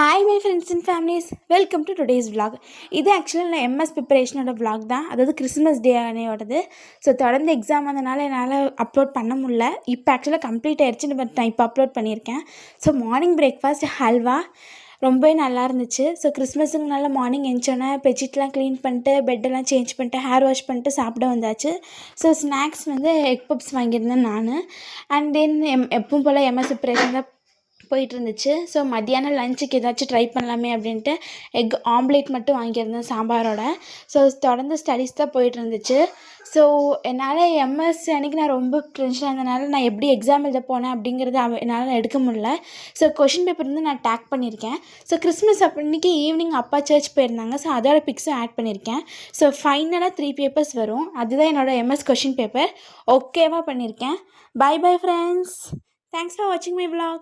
Hi my friends and families, welcome to today's vlog. இது ஆக்சுவலாக நான் எம்எஸ் ப்ரிப்பரேஷனோட vlog தான். அதாவது கிறிஸ்மஸ் டே அன்னையோடது. ஸோ தொடர்ந்து எக்ஸாம் வந்தனால என்னால் அப்லோட் பண்ண முடியல. இப்போ ஆக்சுவலாக கம்ப்ளீட் ஆகிடுச்சு, பட் நான் இப்போ அப்லோட் பண்ணியிருக்கேன். ஸோ மார்னிங் பிரேக்ஃபாஸ்ட் ஹல்வா ரொம்பவே நல்லா இருந்துச்சு. ஸோ கிறிஸ்மஸுக்கு நல்லா மார்னிங் எழுந்தோன்னே பெட்ஷீட்லாம் க்ளீன் பண்ணிட்டு பெட்டெல்லாம் சேஞ்ச் பண்ணிட்டு ஹேர் வாஷ் பண்ணிட்டு சாப்பிட வந்தாச்சு. ஸோ ஸ்நாக்ஸ் வந்து எக் பப்ஸ் வாங்கியிருந்தேன் நான். அண்ட் தென் எப்பவும் போல் எம்எஸ் ப்ரிப்பரேஷன் தான் போயிட்டு இருந்துச்சு. ஸோ மத்தியானம் லஞ்சுக்கு ஏதாச்சும் ட்ரை பண்ணலாமே அப்படின்ட்டு எக் ஆம்லேட் மட்டும் வாங்கியிருந்தேன் சாம்பாரோட. ஸோ தொடர்ந்து ஸ்டடீஸ் தான் போயிட்டு இருந்துச்சு. ஸோ என்னால் எம்எஸ் அன்றைக்கி நான் ரொம்ப டென்ஷனாக இருந்தனால நான் எப்படி எக்ஸாம் எழுத போனேன் அப்படிங்கிறது என்னால் எடுக்க முடியல. ஸோ கொஷின் பேப்பர் வந்து நான் டேக் பண்ணியிருக்கேன். ஸோ கிறிஸ்மஸ் அன்றைக்கி ஈவினிங் அப்பா சர்ச் போயிருந்தாங்க. ஸோ அதோட பிக்ஸும் ஆட் பண்ணியிருக்கேன். ஸோ ஃபைனலாக 3 பேப்பர்ஸ் வரும். அதுதான் என்னோடய எம்எஸ் கொஷின் பேப்பர். ஓகேவா பண்ணியிருக்கேன். Bye bye friends. Thanks for வாட்சிங் மை vlog.